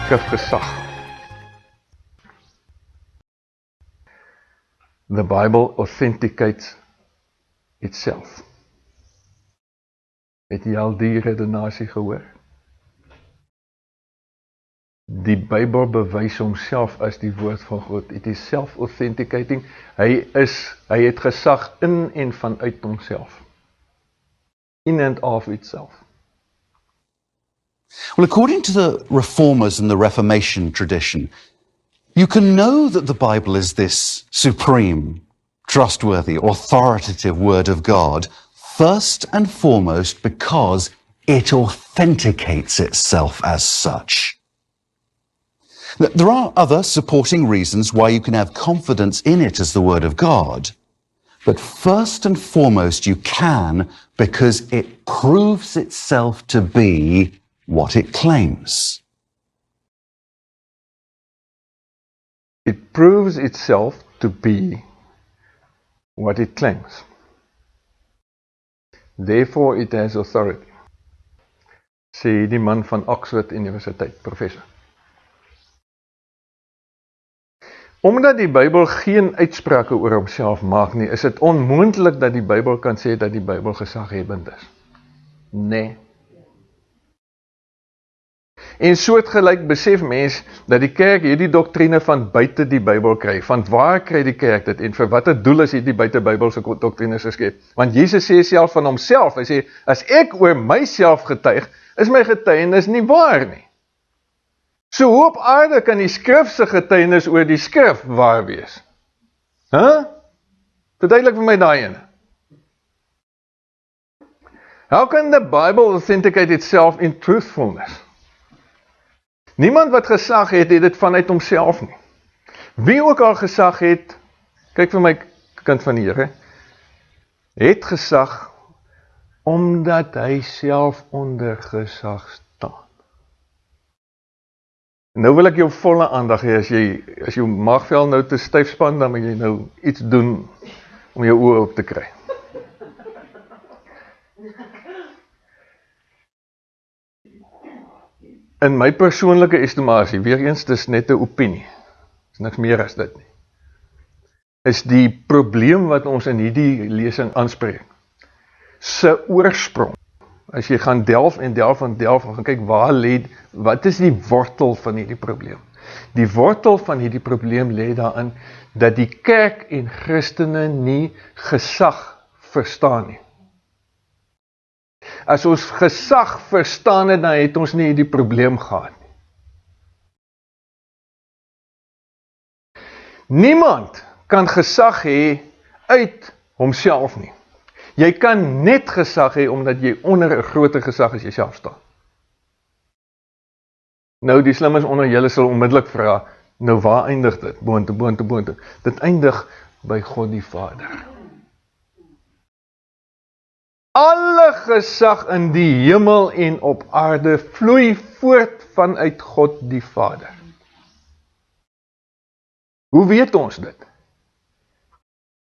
skrifgesag. The Bible authenticates itself. Het jy al die redenasie gehoor? Die Bybel bewys homself as die woord van God. It is self-authenticating. Hy het gesag in en vanuit homself. In and of itself. Well, according to the Reformers and the Reformation tradition, you can know that the Bible is this supreme, trustworthy, authoritative Word of God, first and foremost because it authenticates itself as such. There are other supporting reasons why you can have confidence in it as the Word of God, but first and foremost you can because it proves itself to be what it claims. It proves itself to be what it claims. Therefore it has authority. Sê die man van Oxford Universiteit, professor. Omdat die Bybel geen uitsprake oor homself maak nie, is dit onmoontlik dat die Bybel kan sê dat die Bybel gesaghebend is. Nee. En soortgelyk besef mens dat die kerk hierdie doktrine van buite die Bybel kry. Van waar kry die kerk dit en vir watter doel is hierdie buite Bybelse doktrines geskep? Want Jesus sê self van homself, hy sê, as ek oor myself getuig, is my getuienis nie waar nie. So hoe op aarde kan die skrif se getuienis oor die skrif waar wees? Verduidelik vir my daai ene. How can the Bible authenticate itself in truthfulness? Niemand wat gesag het dit vanuit homself nie. Wie ook al gesag het, kyk vir my kind van die Here, het gesag omdat hy self onder gesag staan. Nou wil ek jou volle aandag hê, as jou maagvel nou te styf span, dan moet jy nou iets doen om jou oë op te kry. In my persoonlike estimasie, weer eens, dis net 'n opinie, is niks meer as dit nie, is die probleem wat ons in hierdie lesing aanspreek, se oorsprong, as jy gaan delf en gaan kyk, wat is die wortel van hierdie probleem? Die wortel van hierdie probleem lê daarin, dat die kerk en Christene nie gesag verstaan nie. As ons gesag verstaan het, dan het ons nie hierdie probleem gehad nie. Niemand kan gesag hê uit homself nie. Jy kan net gesag hê omdat jy onder 'n groter gesag as jouself staan. Nou die slimmes onder julle sal onmiddellik vra, nou waar eindig dit? Boontoe. Dit eindig by God die Vader. Alle gesag in die hemel en op aarde vloei voort vanuit God die Vader. Hoe weet ons dit?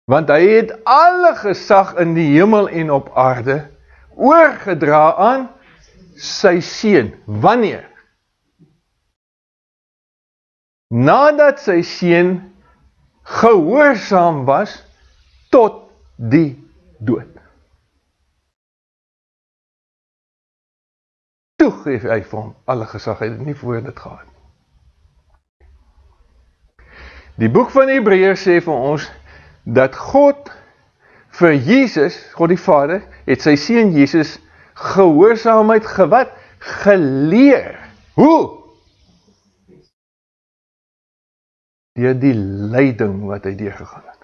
Want hy het alle gesag in die hemel en op aarde oorgedra aan sy seun. Wanneer? Nadat sy seun gehoorsaam was tot die dood. Toe geef hy vir hom alle gesag, hy het nie voor dit gehad. Die boek van Hebreërs sê vir ons, dat God vir Jesus, God die Vader, het sy seun Jesus gehoorsaamheid geleer. Hoe? Deur die lyding wat hy deurgegaan het.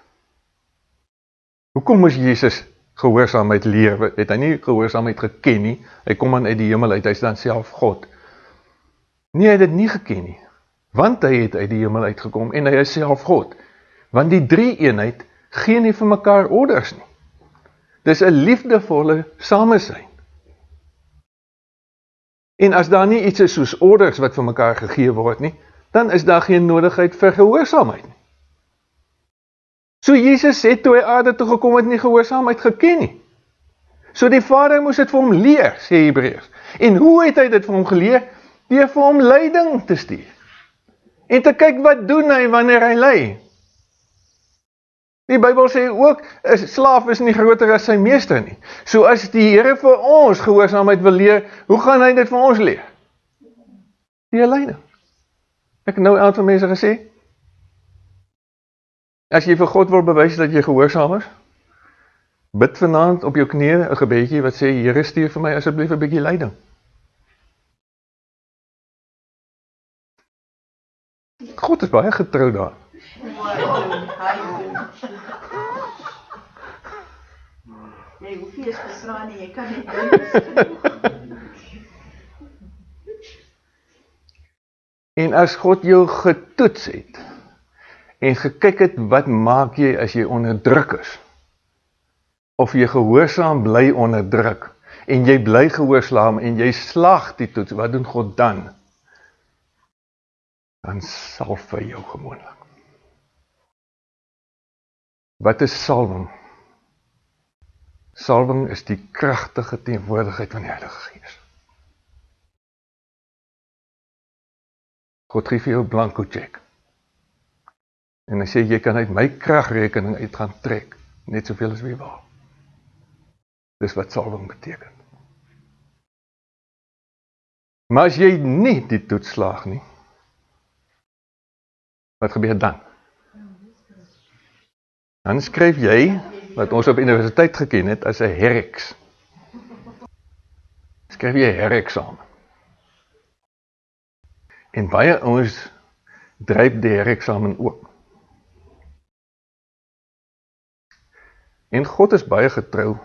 Hoekom moes Jesus gehoorsaamheid leer? Het hy nie gehoorsaamheid geken nie? Hy kom aan uit die hemel uit, hy is dan self God. Nee, hy het dit nie geken nie. Want hy het uit die hemel uitgekom en hy is self God. Want die drie eenheid gee nie vir mekaar orders nie. Dis 'n liefdevolle samesyn. En as daar nie iets is soos orders wat vir mekaar gegee word nie, dan is daar geen nodigheid vir gehoorsaamheid nie. So Jesus het toe hy aarde toe gekom het nie gehoorsaamheid geken nie. So die Vader moes dit vir hom leer, sê Hebreërs. En hoe het hy dit vir hom geleer? deur vir hom leiding te stuur. En te kyk wat doen hy wanneer hy lei. Die Bybel sê ook, 'n slaaf is nie groter as sy meester nie. So as die Here vir ons gehoorsaamheid wil leer, hoe gaan hy dit vir ons leer? Deur leiding. Ek het nou aan van mense gesê, as jy vir God wil bewys dat jy gehoorsaam is, bid vanaand op jou knieë 'n gebedjie wat sê, Here stuur vir my asseblief 'n bietjie leiding. God is baie getrou daar. Jy hoef nie eens beslaan nie, jy kan net dink. En as God jou getoets het, en gekyk het wat maak jy as jy onder druk is, of jy gehoorsaam bly onder druk, en jy bly gehoorsaam, en jy slaag die toets, wat doen God dan? Dan salf hy jou gewoonlik. Wat is salwing? Salwing is die kragtige teenwoordigheid van die Heilige Gees. God gee vir jou 'n blanko cheque. En hy sê, jy kan uit my kragrekening uit gaan trek, net soveel as wie wil. Dis wat salwing beteken. Maar as jy nie die toets slaag nie, wat gebeur dan? Dan skryf jy, wat ons op universiteit geken het, as 'n hereks. Skryf jy 'n hereksamen. En baie ouens dryp die hereksamen ook. En God is baie getrou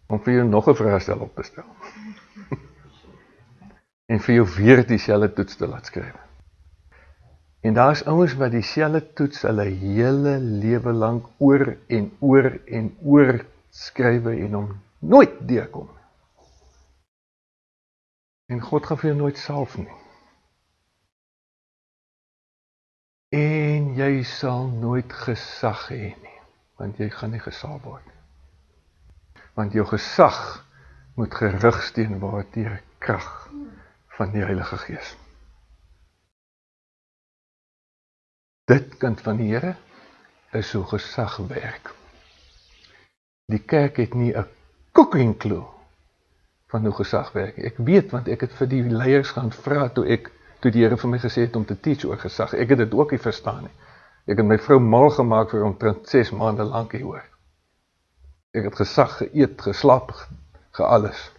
om vir jou nog 'n vraestel op te stel. En vir jou weer dieselfde toets te laat skryf. En daar is ouens wat dieselfde toets hulle hele lewe lank oor en oor en oor skrywe en hom nooit deurkom. En God gaan vir jou nooit salf nie. En jy sal nooit gesag hê nie, want jy gaan nie gesalf word nie. Want jou gesag moet gerigsteen word deur krag van die Heilige Gees. Dit kind van die Here is hoe gesag werk. Die kerk het nie 'n cooking clue van hoe gesag werk. Ek weet, want ek het vir die leiers gaan vra toe die Here vir my gesê het om te teach oor gesag. Ek het dit ook nie verstaan nie. Ek het my vrou mal gemaak vir omtrent 6 maande lank hieroor. Ek het gesag, geëet, geslaap, gealles.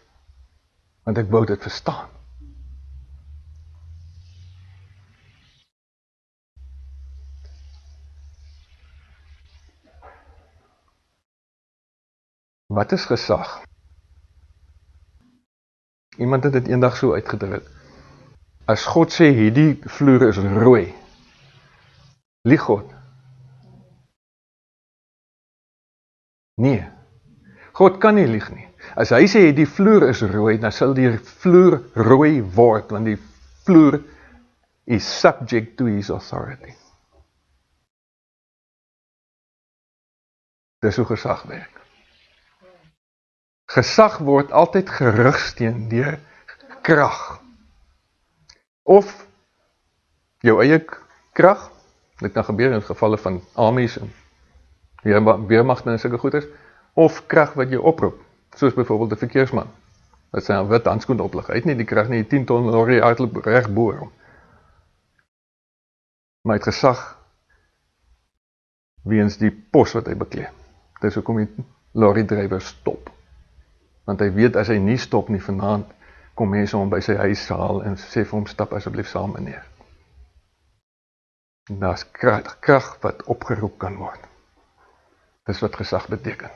Want ek wou dit verstaan. Wat is gesag? Iemand het dit eendag so uitgedruk. As God sê, hierdie vloer is rooi, lieg God? Nee, God kan nie lieg nie. As hy sê, die vloer is rooi, dan sal die vloer rooi word, want die vloer is subject to his authority. Dis hoe gesag werk. Gesag word altyd gerigsteen deur krag. Of jou eie krag, dit kan gebeur in gevalle van armies en weermagte en sulke goeders, of krag wat jy oproep, soos byvoorbeeld 'n verkeersman, wat sy 'n wit handskoen oplig, hy het nie die krag nie, 10 ton lorry hardloop reg bo hom. Maar hy het gesag weens die pos wat hy beklee. Dis hoekom die lorrydrywer stop. Want hy weet, as hy nie stop nie vanaand, kom mense hom by sy huis haal en sê vir hom, stap asseblief saam meneer. En daar is krag wat opgeroep kan word. Dis wat gesag beteken.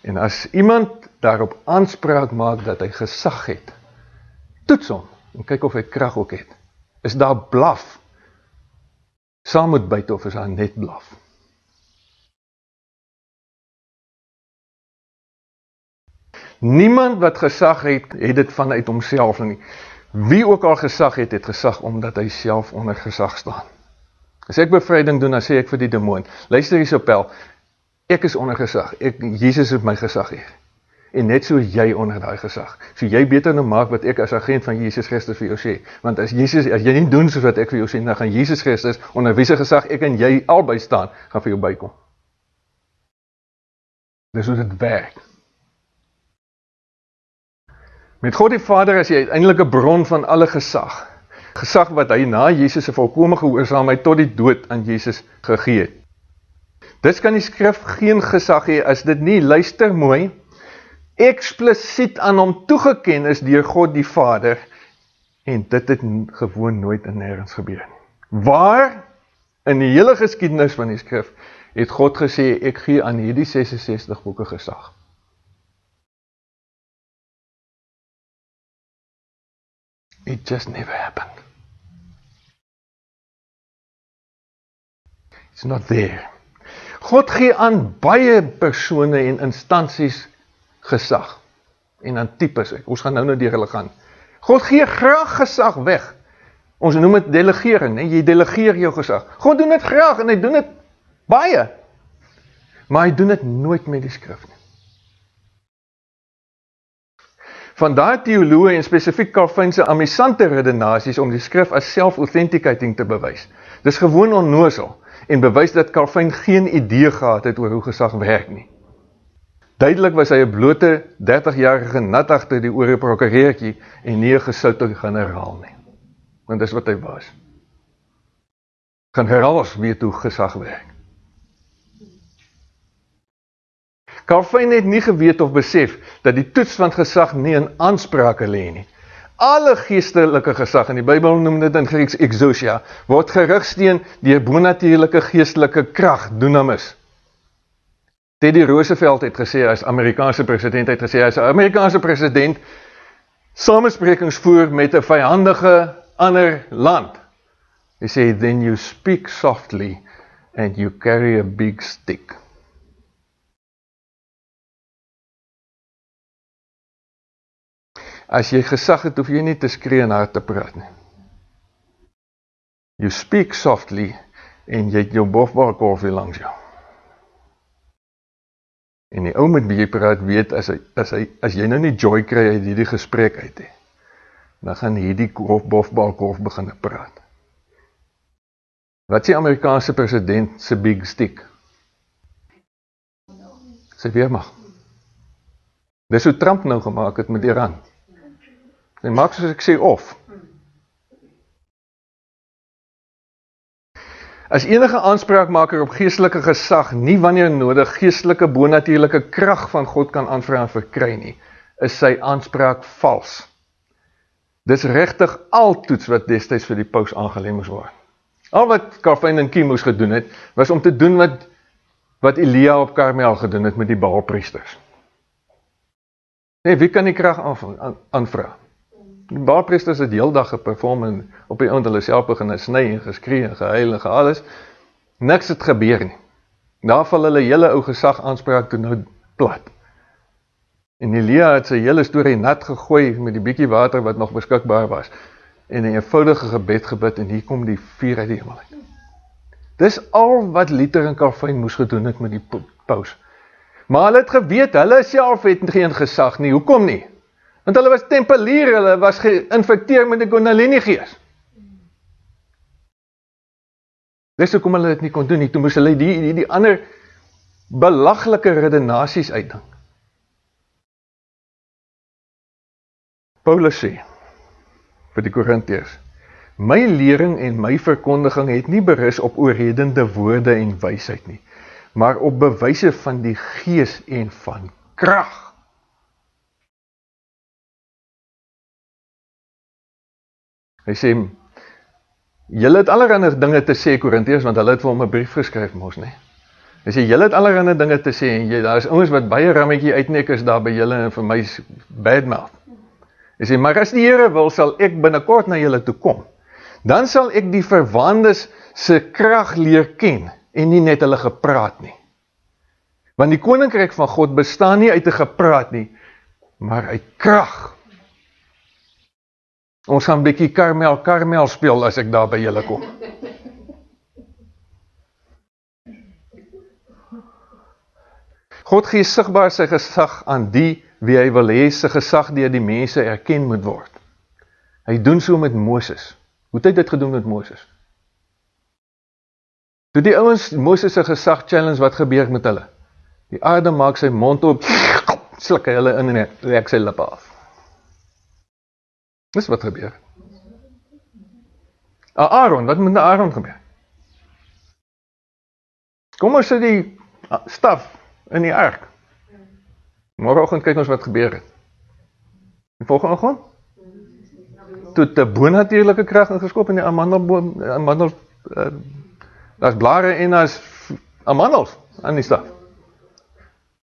En as iemand daarop aanspraak maak dat hy gesag het, toets hom en kyk of hy krag ook het. Is daar blaf? Saam met buite of is daar net blaf? Niemand wat gesag het dit vanuit homself nie. Wie ook al gesag het, het gesag omdat hy self onder gesag staan. As ek bevryding doen, dan sê ek vir die demoon, luister hier Pel, ek is onder gesag, Jesus is my gesag hier. En net so jy onder daai gesag. So jy beter nou maak wat ek as agent van Jesus Christus vir jou sê. Want as jy nie doen soos wat ek vir jou sê, dan gaan Jesus Christus onder wie se gesag ek en jy albei staan, gaan vir jou bykom. Dis hoe dit werk. Met God die Vader is hy uiteindelik 'n bron van alle gesag. Gesag wat hy na Jesus se volkome gehoorsaamheid tot die dood aan Jesus gegee het. Dis kan die skrif geen gesag hê as dit nie, luister mooi, eksplisiet aan hom toegeken is deur God die Vader, en dit het gewoon nooit en nêrens gebeur nie. Waar in die hele geskiedenis van die skrif het God gesê, ek gee aan hierdie 66 boeke gesag. It just never happened. It's not there. God gee aan baie persone en instansies gesag. En aan tipes, ons gaan nou deur hulle gaan. God gee graag gesag weg. Ons noem dit delegering, né? Jy delegeer jou gesag. God doen dit graag en hy doen dit baie. Maar hy doen dit nooit met die skrif nie. Vandaar teoloë en spesifiek Calvin se amusante redenasies om die skrif as self-authenticating te bewys. Dis gewoon onnozel en bewys dat Calvin geen idee gehad het oor hoe gesag werk nie. Duidelik was hy 'n blote 30-jarige nat agter die ore prokureurtjie en nie 'n gesoute generaal nie. Want dis wat hy was. Generaals weet hoe gesag werk. Calvin het nie geweet of besef dat die toets van gesag nie in aansprake lê nie. Alle geestelike gesag, in die Bybel noem dit in Grieks exousia, word gerigsteen deur bonatuurlike geestelike krag, dunamis. Teddy Roosevelt het gesê, as Amerikaanse president, het gesê, as 'n Amerikaanse president samesprekings voer met 'n vyandige ander land, hy sê, then you speak softly and you carry a big stick. As jy gesag het, hoef jy nie te skree en hard te praat nie. You speak softly en jy het jou bofbalkorfie langs jou. En die ou met wie jy praat weet, as jy nou nie joy kry uit hierdie gesprek uit he, dan gaan hierdie bofbalkorf begin praat. Wat sê Amerikaanse president se big stick? Sy weermag. Dis hoe Trump nou gemaak het met Iran. Hy maak soos ek sê of. As enige aanspraakmaker op geestelike gesag nie wanneer nodig geestelike bonatuurlike krag van God kan aanvra en verkry nie, is sy aanspraak vals. Dis regtig altoets wat destyds vir die paus aangelê moes word. Al wat Calvin en Kiem moes gedoen het, was om te doen wat Elia op Karmel gedoen het met die Baalpriesters. Nee, wie kan die krag aanvra? Die Baalpriesters het heel dag geperform en op die oond hulle self begin sny en geskree en gehuil en alles. Niks het gebeur nie. Daar val hulle hele ou gesag aanspraak toe nou plat. En Elia het sy hele storie nat gegooi met die bietjie water wat nog beskikbaar was. En 'n eenvoudige gebed gebid en hier kom die vuur uit die hemel uit. Dis al wat Luther en Calvin moes gedoen het met die paus. Maar hulle het geweet, hulle self het geen gesag nie. Hoekom nie? Want hulle was tempelier, hulle was geïnfekteer met die Kundalini gees. Dis hoekom hulle dit nie kon doen nie. Toe moes hulle die ander belaglike redenasies uitdink. Paulus sê vir die Korintiërs, my lering en my verkondiging het nie berus op oorredende woorde en wysheid nie, maar op bewyse van die gees en van krag. Hy sê, julle het allerhande dinge te sê, Korintiërs, want hulle het vir hom 'n brief geskryf mos, nee. Hy sê, julle het allerhande dinge te sê, en daar is ouens wat baie rammetjie uitnek is daar by julle en vir my badmouth. Hy sê, maar as die Here wil, sal ek binnekort na julle toe kom. Dan sal ek die verwaandes se krag leer ken, en nie net hulle gepraat nie. Want die koninkryk van God bestaan nie uit 'n gepraat nie, maar uit krag. Ons gaan 'n bietjie Karmel speel as ek daar by julle kom. God gee sigbaar sy gesag aan die wie hy wil hê sy gesag deur die mense erken moet word. Hy doen so met Moses. Hoe het hy dit gedoen met Moses? Toe die ouens Moses se gesag challenge, wat gebeur met hulle? Die aarde maak sy mond op, sluk hy hulle in en rek sy lippe af. Dis wat gebeur. Aaron, wat moet met Aaron gebeur? Kom ons sit die staf in die ark. Môreoggend kyk ons wat gebeur het. Die volgende oggend? Toe het 'n bonatuurlike krag ingeskop in die amandelboom, daar's blare en daar's amandels aan die staf.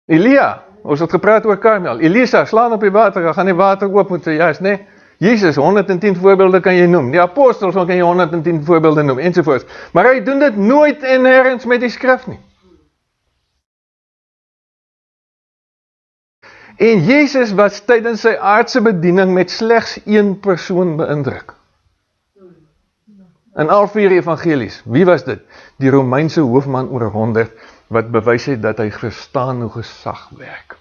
Elia, ons het gepraat oor Karmel. Elisa, slaan op die water, gaan die water oop met sy jas, nee? Jesus, 110 voorbeelde kan jy noem. Die apostels kan jy 110 voorbeelde noem, ensovoorts. Maar hy doen dit nooit en nêrens met die skrif nie. En Jesus was tydens sy aardse bediening met slegs een persoon beïndruk. In al 4 evangelies, wie was dit? Die Romeinse hoofman oor 100, wat bewys het dat hy verstaan hoe gesag werk.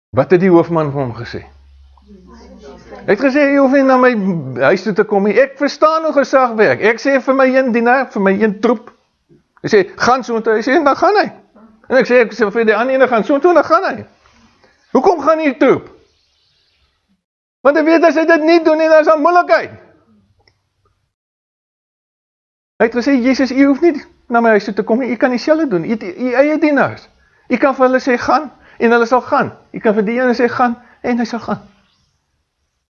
Wat het die hoofman vir hom gesê? Hy het gesê, jy hoef nie na my huis toe te kom nie, ek verstaan hoe gesag werk. Ek sê vir my een dienaar, vir my een troep. Hy sê, gaan so toe, hy sê, dan gaan hy. En ek sê vir die ander ene, gaan so toe, dan gaan hy. Hoekom gaan hy troep? Want hy weet, as hy dit nie doen, dan is daar moeilikheid. Hy het gesê, Jesus, u hoef nie na my huis toe te kom, u kan dieselfde doen, u eie dienaars. U kan vir hulle sê, gaan, en hulle sal gaan. U kan vir die ene sê, gaan, en hy sal gaan.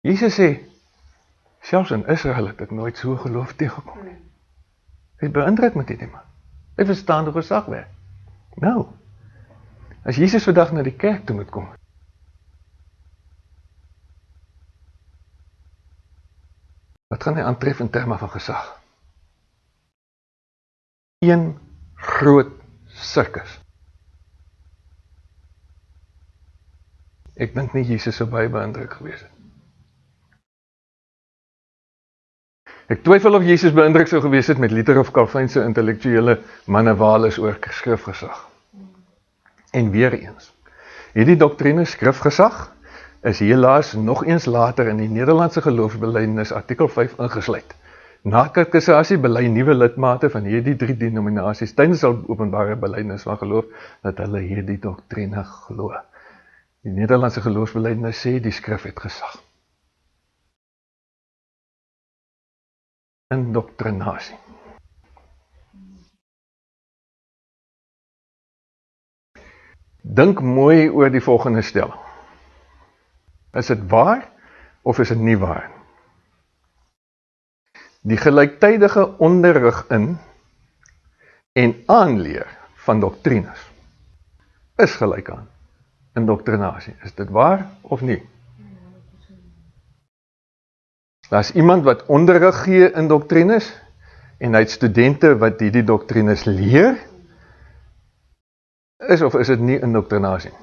Jesus sê, selfs in Israel het ek nooit so geloof tegengekom nie. Hy het beïndruk met die man. Hy verstaan hoe gesag werk. Nou, as Jesus vandag na die kerk toe moet kom, wat gaan hy aantref in terme van gesag? Een groot sirkus. Ek dink nie Jesus sou baie beïndruk gewees het. Ek twyfel of Jesus beïndruk sou gewees het met Luther of Calvin se intellektuele manewales oor skrifgesag. En weer eens, hierdie doktrine skrifgesag is helaas nog eens later in die Nederlandse geloofsbelijdenis artikel 5 ingesluit. Na Kerkassasie bely nuwe lidmate van hierdie 3 denominasies tydens al openbare belydenis van geloof dat hulle hierdie doktrine glo. Die Nederlandse geloofsbelijdenis sê die skrif het gesag. Indoktrinasie. Dink mooi oor die volgende stelling. Is dit waar of is dit nie waar? Die gelyktydige onderrig in en aanleer van doktrines is gelyk aan indoktrinasie. Is dit waar of nie? Daar is iemand wat onderrig gee in doktrines en hy het studente wat hierdie doktrines leer, is of is dit nie indoktrinasie?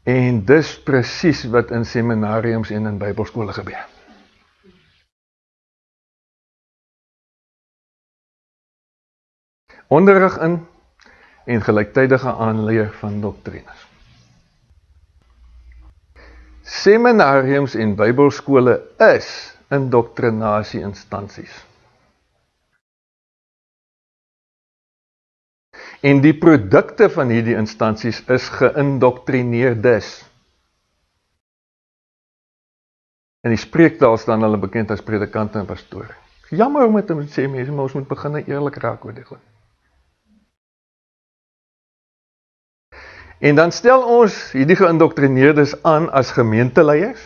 En dis presies wat in seminariums en in Bybelskole gebeur. Onderrig in en gelyktydige aanleer van doktrines. Seminariums en Bybelskole is indoktrinasie instansies. En die produkte van hierdie instansies is geïndoktrineerdes. In die spreektaal staan hulle bekend as predikante en pastore. Jammer om dit te sê, mense, maar ons moet begin eerlik raak oor dit. En dan stel ons hierdie geïndoktrineerdes aan as gemeenteleiers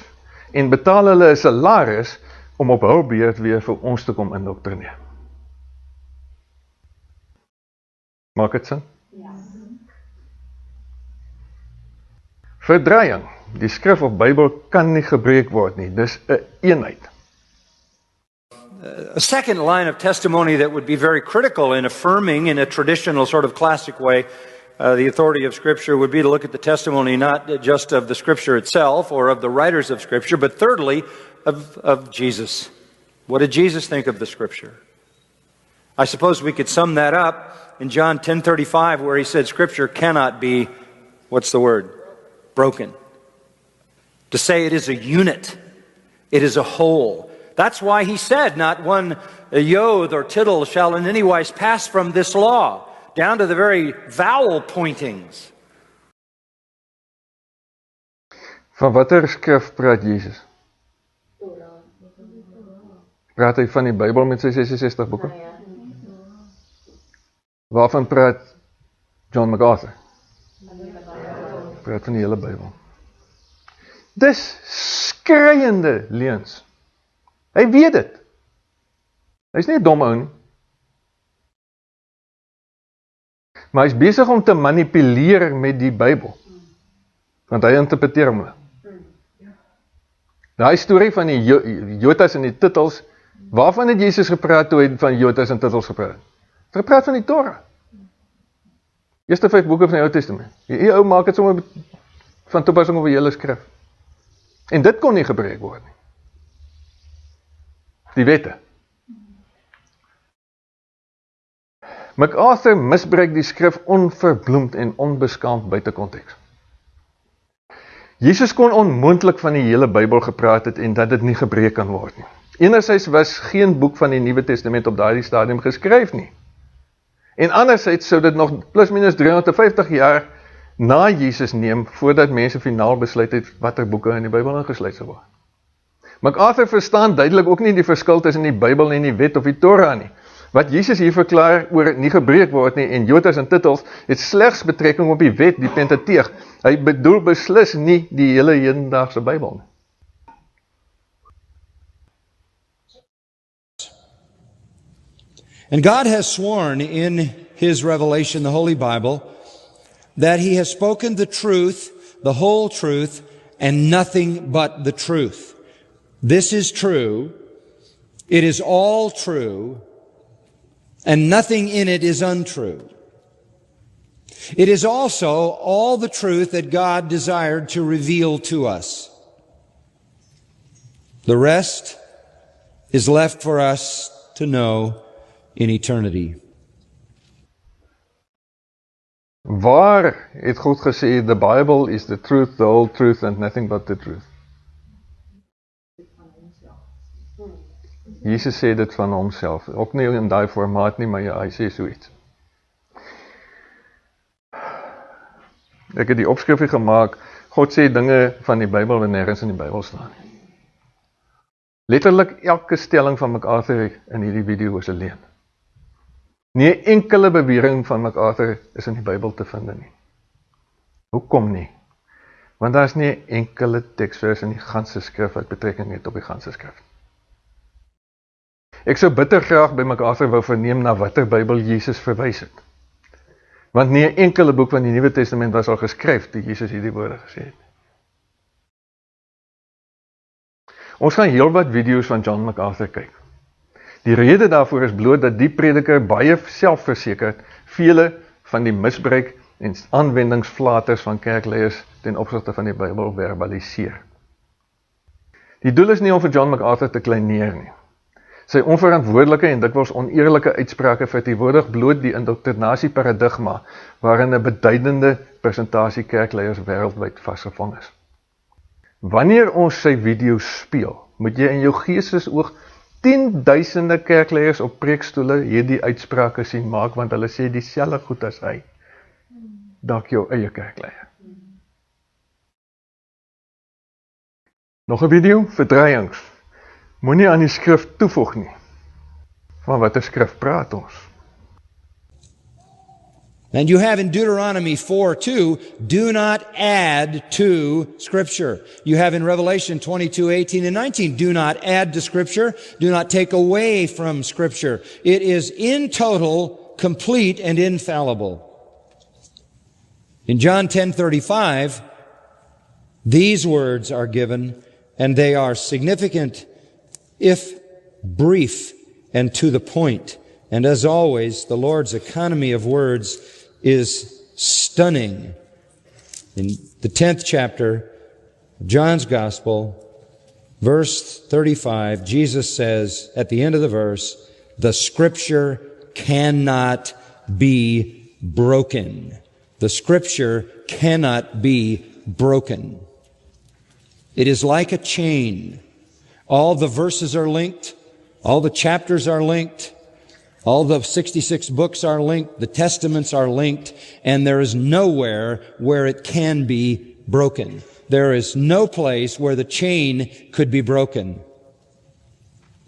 en betaal hulle 'n salaris om op hul beurt weer vir ons te kom indoktrineer. Maak dit sin? Ja. Verdraaiing. Die skrif of Bybel kan nie gebreek word nie. Dis 'n eenheid. A second line of testimony that would be very critical in affirming in a traditional sort of classic way the authority of Scripture would be to look at the testimony not just of the Scripture itself or of the writers of Scripture, but thirdly of Jesus. What did Jesus think of the Scripture? I suppose we could sum that up in John 10:35, where he said Scripture cannot be, what's the word? Broken. To say it is a unit. It is a whole. That's why he said, not one yod or tittle shall in any wise pass from this law, down to the very vowel pointings. Van watter skrif praat Jesus? Praat hy van die Bybel met sy 66 boeke? Waarvan praat John MacArthur? Praat van die hele Bybel. Dis skreiende leuns. Hy weet dit. Hy's nie 'n dom ou nie. Maar hy's besig om te manipuleer met die Bybel. Want hy interpreteer hom. Daai storie van die jotas en die titels, waarvan het Jesus gepraat toe hy van jotas en titels gepraat? Hy gepraat van die Torah. Eerste 5 boeke van die Ou Testament. Die ou maak dit sommer van toepassing op die hele skrif. En dit kon nie gebreek word nie. Die wette. MacArthur misbruik die skrif onverbloemd en onbeskaamd buite konteks. Jesus kon onmoontlik van die hele Bybel gepraat het en dat dit nie gebreek kan word nie. Enerzijds was geen boek van die Nuwe Testament op daardie stadium geskryf nie. En anderzijds sou dit nog plus minus 350 jaar na Jesus neem, voordat mense finaal besluit het watter boeke in die Bybel ingesluit sou word. MacArthur verstaan duidelik ook nie die verskil tussen die Bybel en die wet of die Torah nie. Wat Jesus hier verklaar oor nie gebreek word nie en jotas en titels, het slegs betrekking op die wet, die Pentateeg. Hy bedoel beslis nie die hele hedendaagse Bybel nie. And God has sworn in His revelation, the Holy Bible, that He has spoken the truth, the whole truth, and nothing but the truth. This is true. It is all true, and nothing in it is untrue. It is also all the truth that God desired to reveal to us. The rest is left for us to know in eternity. Waar het God gesê, the Bible is the truth, the whole truth, and nothing but the truth? Jesus sê dit van homself, ook nie in daai formaat nie, maar ja, hy sê soiets. Ek het die opskrifie gemaak, God sê dinge van die Bybel wat nêrens in die Bybel staan nie. Letterlik elke stelling van MacArthur in hierdie video is 'n leuen. Nie 'n enkele bewering van MacArthur is in die Bybel te vind nie. Hoekom nie? Want daar is nie 'n enkele teksvers in die ganse skrif wat betrekking het op die ganse skrif. Ek sou bitter graag by MacArthur wou verneem na watter Bybel Jesus verwys het. Want nie 'n enkele boek van die Nuwe Testament was al geskryf toe Jesus hierdie woorde gesê het. Ons gaan heelwat video's van John MacArthur kyk. Die rede daarvoor is bloot dat die prediker baie selfversekerd vele van die misbruik en aanwendingsflaters van kerkleiers ten opsigte van die Bybel verbaliseer. Die doel is nie om vir John MacArthur te kleineer nie. Sy onverantwoordelike en dikwels oneerlike uitsprake verteenwoordig bloot die indoktrinasieparadigma waarin 'n beduidende persentasie kerkleiers wêreldwyd vasgevang is. Wanneer ons sy video's speel, moet jy in jou geestesoog 10.000 kerkleiers op preekstoele hierdie uitsprake sien maak, want hulle sê dieselfde goed as hy. Dalk jou eie kerkleier. Nog 'n video, verdreiings. Moenie aan die skrif toevoeg nie. Van watter skrif praat ons? And you have in Deuteronomy 4:2, do not add to Scripture. You have in Revelation 22:18 and 19, do not add to Scripture, do not take away from Scripture. It is in total, complete, and infallible. In John 10:35, these words are given, and they are significant, if brief, and to the point. And as always, the Lord's economy of words is stunning. In the 10th chapter of John's Gospel, verse 35, Jesus says at the end of the verse, the Scripture cannot be broken. The Scripture cannot be broken. It is like a chain. All the verses are linked. All the chapters are linked. All the 66 books are linked. The testaments are linked. And there is nowhere where it can be broken. There is no place where the chain could be broken.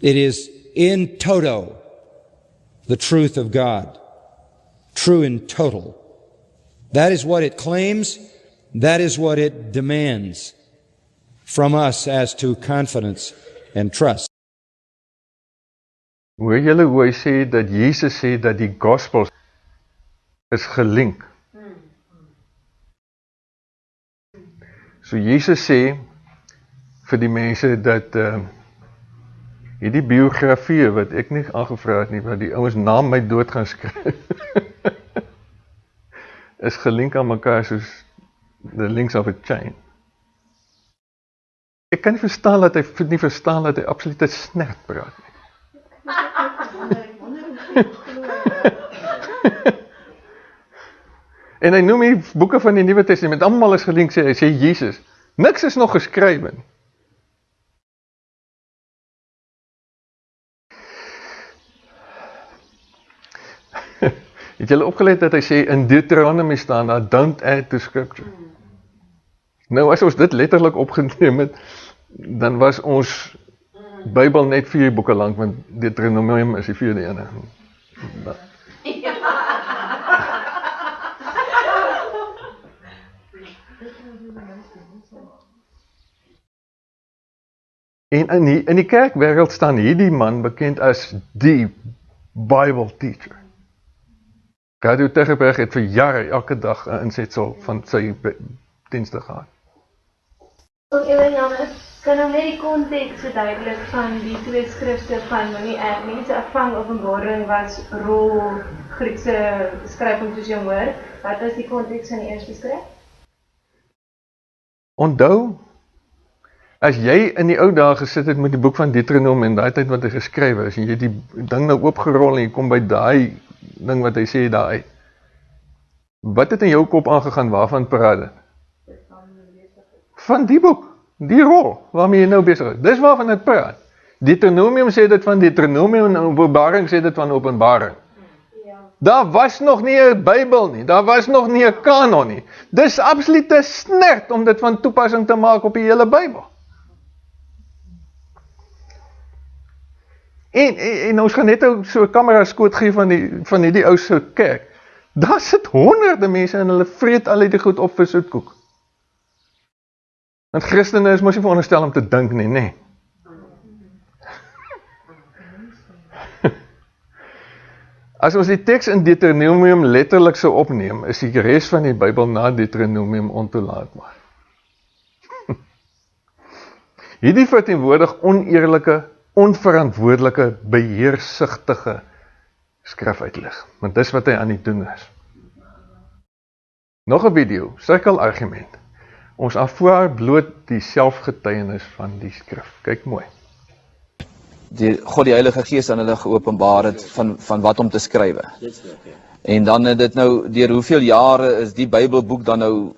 It is in toto the truth of God. True in total. That is what it claims. That is what it demands from us as to confidence and trust. Hoor julle hoe hy sê dat Jesus sê dat die gospel is gelink. So Jesus sê vir die mense dat hierdie biografie wat ek nie aangevra het nie, wat die ouens na my dood gaan skryf, is gelink aan mekaar soos the links of a chain. Ek kan nie verstaan dat hy absolute snert praat nie. En hy noem die boeke van die Nuwe Testament, allemaal is gelink, hy sê Jesus, niks is nog geskrywe nie. Het julle opgelet dat hy sê, in Deuteronomy staan daar, don't add to scripture. Nou as ons dit letterlik opgeneem het, dan was ons Bybel net 4 boeke lang, want Deuteronomium is die 4de ene. En in die kerkwêreld staan hierdie man bekend as die Bible teacher. Rado Tegeberg het vir jare elke dag 'n insetsel van sy dienste gehad. Ook even Jannes, kan nou net die konteks verduidelik van die twee skrifte van Moenie Erg nie. Se afvang Openbaring was rol Griekse skryfing soos jy hoor. Wat is die konteks van die eerste skrif? Onthou, as jy in die ou dae gesit het met die boek van Deuteronomium en daai tyd wat hy geskrywe is, en jy die ding nou oopgerol en jy kom by daai ding wat hy sê daar uit. Wat het in jou kop aangegaan, waarvan praat dit? Van die boek, die rol, waarmee jy nou besig is. Dis waarvan het praat. Deuteronomium sê dit van Deuteronomium en Openbaring sê dit van Openbaring. Daar was nog nie 'n Bybel nie, daar was nog nie 'n kanon nie. Dis absolute snert om dit van toepassing te maak op die hele Bybel. En ons gaan net so 'n kamera skoot gee van hierdie ou se kerk. Daar sit honderde mense en hulle vreet al die goed op vir soetkoek. Want Christene is mos nie veronderstel om te dink nie, nê? As ons die teks in Deuteronomium letterlik sou opneem, is die res van die Bybel na Deuteronomium ontoelaatbaar. Hierdie verteenwoordig oneerlike, onverantwoordelike, beheersigtige skrifuitlig. Want dis wat hy aan die doen is. Nog 'n video, sirkelargument. Ons aanvaar bloot die selfgetuienis van die skrif. Kyk mooi. God die Heilige Gees aan hulle geopenbaar het van wat om te skrywe. En dan het dit nou, deur hoeveel jare is die Bybelboek dan nou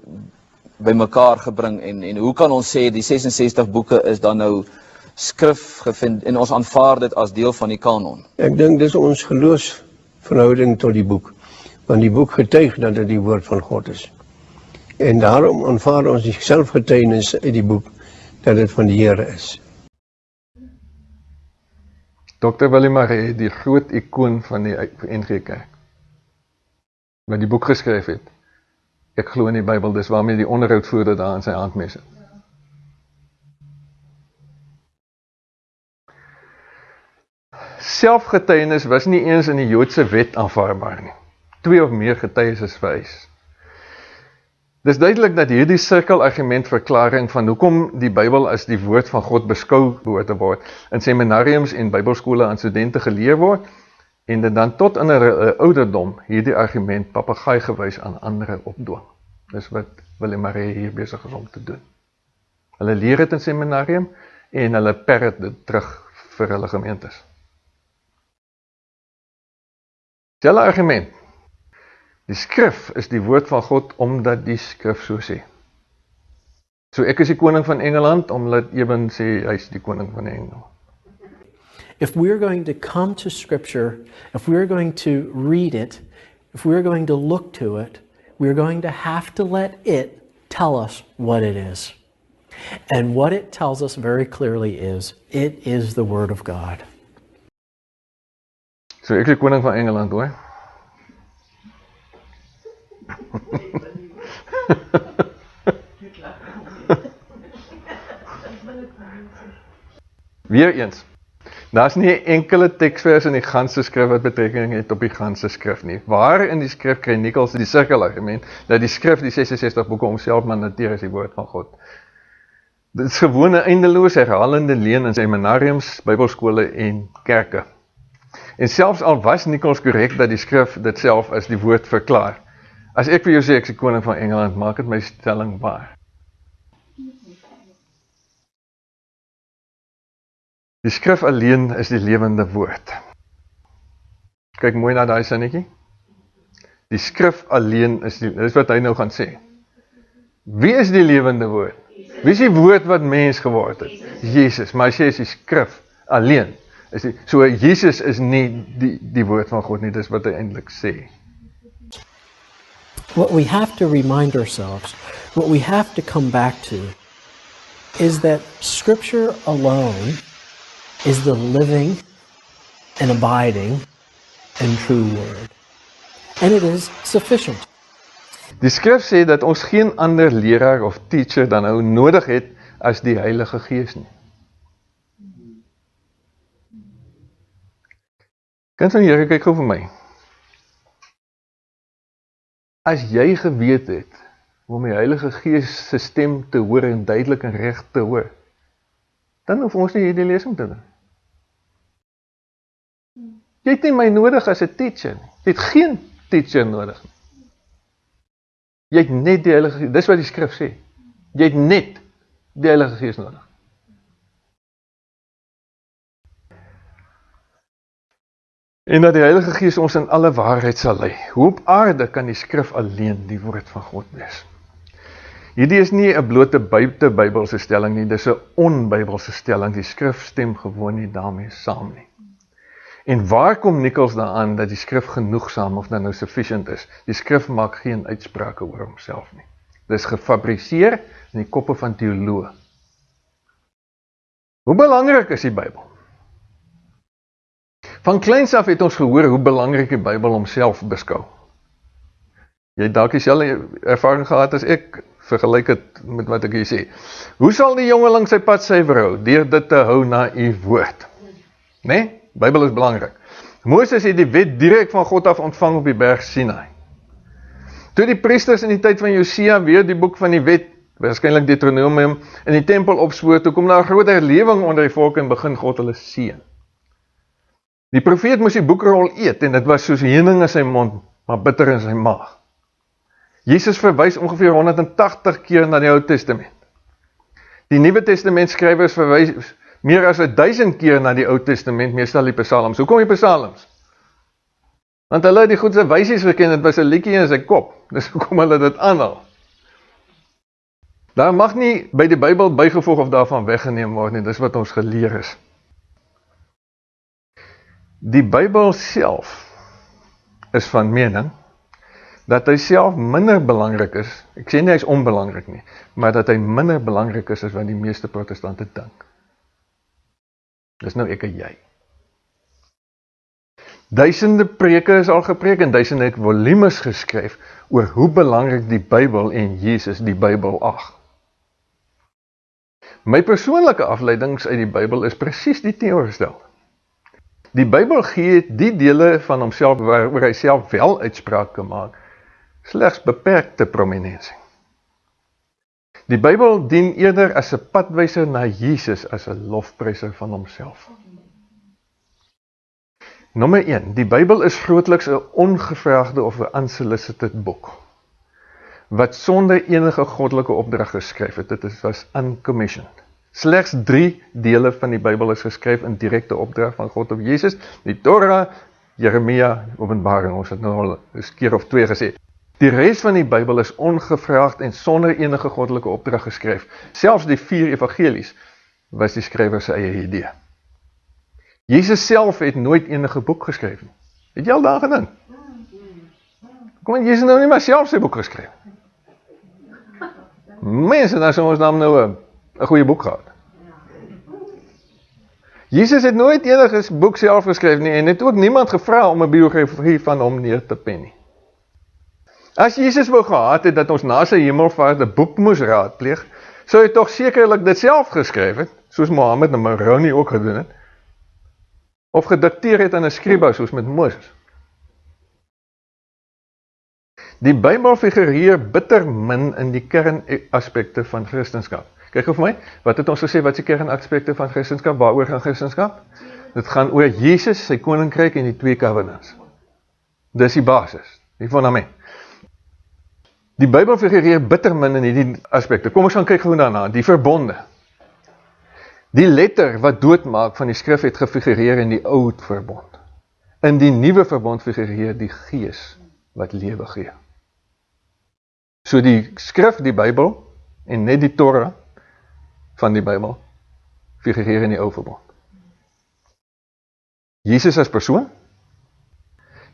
bymekaar gebring en hoe kan ons sê die 66 boeke is dan nou skrif gevind en ons aanvaar dit as deel van die kanon? Ek dink dis ons geloofsverhouding tot die boek, want die boek getuig dat dit die woord van God is. En daarom aanvaar ons die selfgetuienis uit die boek dat dit van die Here is. Dr. Willem Maree, die groot ikoon van die NG Kerk, wat die boek geskryf het. Ek glo in die Bybel, dis waarmee die onderhoudvoerder daar in sy handmes het. Selfgetuienis was nie eens in die Joodse wet aanvaarbaar nie. 2 of meer getuies is vereis. Dis duidelik dat hierdie sirkelargumentverklaring van hoekom die Bybel as die woord van God beskou behoort te word, in seminariums en Bybelskole aan studente geleer word, en dit dan tot in 'n ouderdom hierdie argument papegaai gewys aan ander opdwing. Dis wat Willem Maree hier besig is om te doen. Hulle leer dit in seminarium en hulle perret dit terug vir hulle gemeentes. Selfe argument. Die skrif is die woord van God, omdat die skrif so sê. So ek is die koning van Engeland, omdat Eben sê, hy is die koning van Engeland. If we're going to come to Scripture, if we're going to read it, if we're going to look to it, we're going to have to let it tell us what it is. And what it tells us very clearly is, it is the Word of God. So ek is die koning van Engeland, hoor. Weereens, daar's nie 'n enkele teksvers in die ganse skrif wat betrekking het op die ganse skrif nie. Waar in die skrif kry Nichols die sirkelargument dat die skrif, die 66 boeke homself mandateer as die woord van God. Dit is gewone eindeloos herhalende leen in seminariums, bybelskole en kerke. En selfs al was Nichols korrek dat die skrif dit self as die woord verklaar. As ek vir jou sê ek is die koning van Engeland, maak dit my stelling waar. Die skrif alleen is die lewende woord. Kyk mooi na daai sinnetjie. Die skrif alleen is dis wat hy nou gaan sê. Wie is die lewende woord? Wie is die woord wat mens geword het? Jesus, maar hy sê is die skrif alleen. So Jesus is nie die woord van God nie, dis wat hy eintlik sê. What we have to remind ourselves, what we have to come back to, is that Scripture alone is the living and abiding and true Word. And it is sufficient. Die skrif sê dat ons geen ander leraar of teacher dan nou nodig het as die Heilige Gees nie. Kind van die Here, kyk gou vir my. As jy geweet het om die Heilige Gees se stem te hoor en duidelik en reg te hoor, dan hoef ons nie hierdie lesing te doen. Jy het nie my nodig as 'n teacher nie. Jy het geen teacher nodig nie. Jy het net die Heilige Gees, dis wat die skrif sê. Jy het net die Heilige Gees nodig. En dat die Heilige Gees ons in alle waarheid sal lei. Hoe op aarde kan die skrif alleen die woord van God wees? Hierdie is nie 'n blote Bybelse stelling nie, dis 'n onbybelse stelling. Die skrif stem gewoon nie daarmee saam nie. En waar kom Nichols daaraan dat die skrif genoegsaam of dan nou sufficient is? Die skrif maak geen uitsprake oor homself nie. Dit is gefabriseer in die koppe van teoloë. Hoe belangrik is die Bybel? Van kleins af het ons gehoor hoe belangrik die Bybel homself beskou. Jy het dalk dieselfde ervaring gehad as ek, vergelyk dit met wat ek hier sê. Hoe sal die jongeling sy pad suiwer hou? Deur dit te hou na u woord. Nee? Bybel is belangrik. Moses het die wet direk van God af ontvang op die berg Sinai. Toe die priesters in die tyd van Josia weer die boek van die wet, waarskynlik Deuteronomium, in die tempel opspoor, toe kom daar 'n groot herlewing onder die volk en begin God hulle seën. Die profeet moes die boekrol eet en dit was soos heuning in sy mond, maar bitter in sy maag. Jesus verwys ongeveer 180 keer na die Ou Testament. Die Nuwe Testament skrywers verwys meer as 1000 keer na die Ou Testament, meestal die Psalms. Hoekom die Psalms? Want hulle het die goedse wysies geken, dit was 'n liedjie in sy kop. Dis hoekom hulle dit aanhaal. Daar mag nie by die Bybel bygevoeg of daarvan weggeneem word nie, dis wat ons geleer is. Die Bybel self is van mening dat hy self minder belangrik is, ek sê nie hy is onbelangrik nie, maar dat hy minder belangrik is as wat die meeste protestante dink. Dis nou ek en jy. Duisende preke is al gepreek en duisende het volumes geskryf oor hoe belangrik die Bybel en Jesus die Bybel ag. My persoonlike afleidings uit die Bybel is presies die teenoorgestelde. Die Bybel gee die dele van homself waaroor hy self wel uitsprake maak, slegs beperkte prominensie. Die Bybel dien eerder as 'n padwyser na Jesus as 'n lofpryser van homself. Nommer 1, die Bybel is grootliks 'n ongevraagde of 'n unsolicited boek, wat sonder enige goddelike opdrag geskryf het. Dit was uncommissioned. Slegs 3 dele van die Bybel is geskryf in direkte opdrag van God op Jesus, die Torah, Jeremia, Openbaring, ons het nou al 'n keer of 2 gesê. Die res van die Bybel is ongevraagd en sonder enige goddelike opdrag geskryf. Selfs die 4 evangelies was die skrywer se eie idee. Jesus self het nooit enige boek geskryf nie. Het jy al daar gedink? Kom en Jesus nou nie maar self sy boek geskryf. Mense, dan sou ons dan nou 'n goeie boek gehad. Jesus het nooit enige boek self geskryf nie en het ook niemand gevra om 'n biografie van hom neer te pen nie. As Jesus wou gehad het dat ons na sy hemelvaart 'n boek moes raadpleeg, sou hy tog sekerlik dit self geskryf het, soos Mohammed en Moroni ook gedoen het, of gedikteer het aan 'n skriba soos met Moses. Die Bybel figureer bitter min in die kernaspekte van Christendom. Kyk vir my, wat het ons gesê, wat is die kernaspekte van Christendom? Waaroor gaan Christendom? Dit gaan oor Jesus, sy koninkryk en die 2 covenants. Dis die basis, die fundament. Die Bybel figureer bitter min in hierdie aspekte. Kom ons gaan kyk gou daarna, die verbonde. Die letter wat doodmaak van die skrif het gefigureer in die ou verbond. In die nuwe verbond figureer die gees wat lewe gee. So die skrif, die Bybel, en net die Torah van die Bybel, figureer in die ou verbond. Jesus as persoon,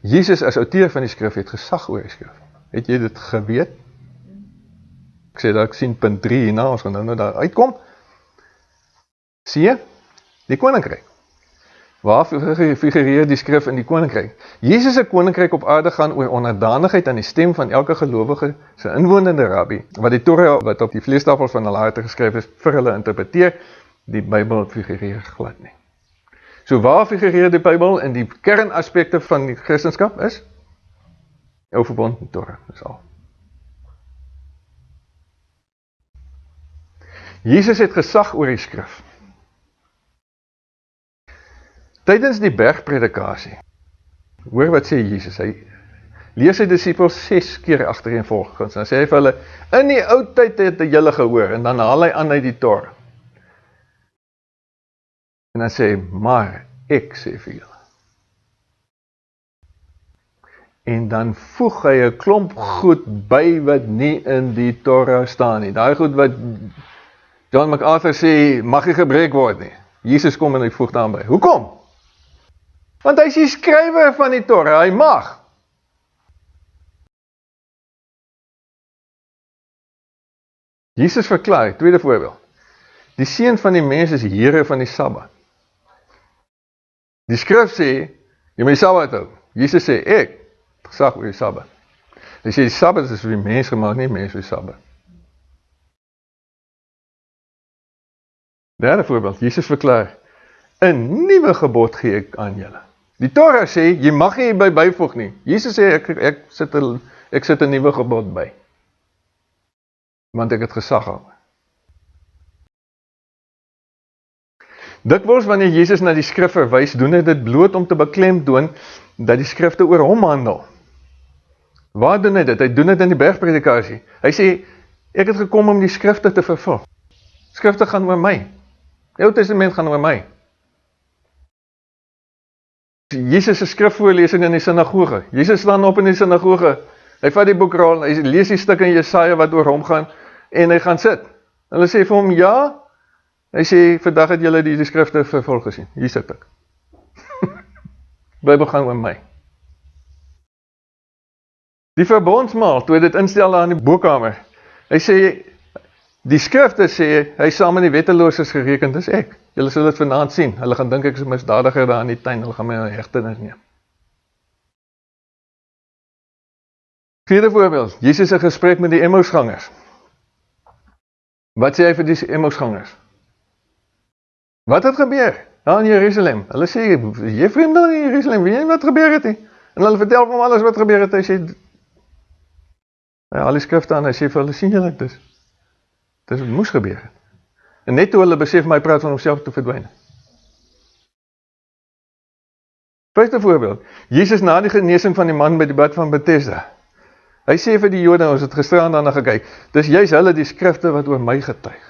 Jesus as outeur van die skrif het gesag oor die skrif. Het jy dit geweet? Ek sê dat ek sien punt 3 hierna, ons gaan nou daar uitkom. Sien jy? Die koninkryk. Waar figureer die skrif in die koninkryk? Jesus se koninkryk op aarde gaan oor onderdanigheid aan die stem van elke gelowige, sy inwonende rabbi, wat die Torah wat op die vleestafels van hulle harte geskryf is, vir hulle interpreteer. Die Bybel figureer glad nie. So waar figureer die Bybel in die kernaspekte van die Christendom is? Ou verbond met Torah, dis al. Jesus het gesag oor die skrif. Tydens die bergpredikasie, hoor wat sê Jesus, hy leer sy disippels 6 keer agtereenvolgens, dan sê hy vir hulle, in die ou tyd het julle gehoor, en dan haal hy aan uit die Torah. En dan sê hy, maar ek sê vir julle. En dan voeg hy 'n klomp goed by wat nie in die Torah staan nie. Daai goed wat John MacArthur sê, mag nie gebreek word nie. Jesus kom en hy voeg daarby. Hoekom? Want hy is die skrywer van die Torah, hy mag. Jesus verklaar, tweede voorbeeld. Die seun van die mens is Here van die Sabbat. Die skrif sê, jy moet die Sabbat hou. Jesus sê, ek gesag oor die Sabbat. Hy sê, die Sabbat is vir die mens gemaak, nie mens vir die Sabbat. Derde voorbeeld, Jesus verklaar, 'n nuwe gebod gee ek aan julle. Die Torah sê, jy mag nie byvoeg nie. Jesus sê, ek sit 'n nuwe gebod by. Want ek het gesag hou. Dikwels wanneer Jesus na die skrif verwys, doen hy dit bloot om te beklemtoon dat die skrifte oor hom handel. Waar doen hy dit? Hy doen dit in die bergpredikasie. Hy sê, ek het gekom om die skrifte te vervul. Skrifte gaan oor my. Die Ou Testament gaan oor my. Jesus se skrifvoorlesing in die sinagoge. Jesus staan op in die sinagoge. Hy vat die boekrol, hy lees die stuk in Jesaja wat oor hom gaan, en hy gaan sit. Hulle sê vir hom, ja. Hy sê, vandag het julle die skrifte vervul gesien. Hier sit ek. Bybel gaan oor my. Die verbondsmaal, toe hy dit instel aan die bokkamer, hy sê, die skrifte sê, hy saam met die wettelooses gerekend is ek. Julle sal dit vanaand sien. Hulle gaan dink ek is 'n misdadiger daar in die tuin. Hulle gaan my in hegtenis neem. Vierde voorbeeld. Jesus se gesprek met die Emmausgangers. Wat sê hy vir die Emmausgangers? Wat het gebeur? Daar in Jerusalem. Hulle sê, jy vreemdeling in Jerusalem, weet jy wat gebeur het nie? En hulle vertel van alles wat gebeur het. Hy sê, al die skrifte aan, hy sê vir hulle, sien julle dit? Dit moes gebeur het. En net toe hulle besef, maar hy praat van homself te verdwyn. Vyfde voorbeeld. Jesus na die genesing van die man by die bad van Bethesda. Hy sê vir die Jode, ons het gisteraan daarna gekyk, dis juist hulle die skrifte wat oor my getuig.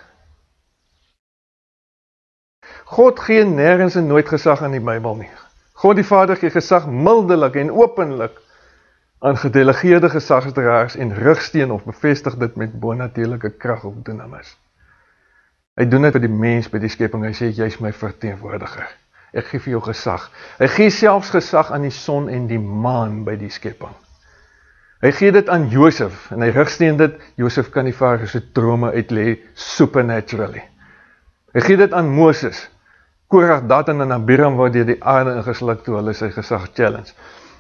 God gee nêrens en nooit gesag aan die Bybel nie. God die Vader gee gesag mildelik en openlik aan gedelegeerde gesagsdraers en rigsteen of bevestig dit met bonatuurlike krag of dynamis. Hy doen dit vir die mens by die skepping. Hy sê, jy is my verteenwoordiger. Ek gee vir jou gesag. Hy gee selfs gesag aan die son en die maan by die skepping. Hy gee dit aan Josef, en hy rigsteen dit, Josef kan die Farao se drome uitlê supernaturally. Hy gee dit aan Moses, Korah, Datan en Abiram word deur die aarde ingesluk toe hulle sy gesag challenge.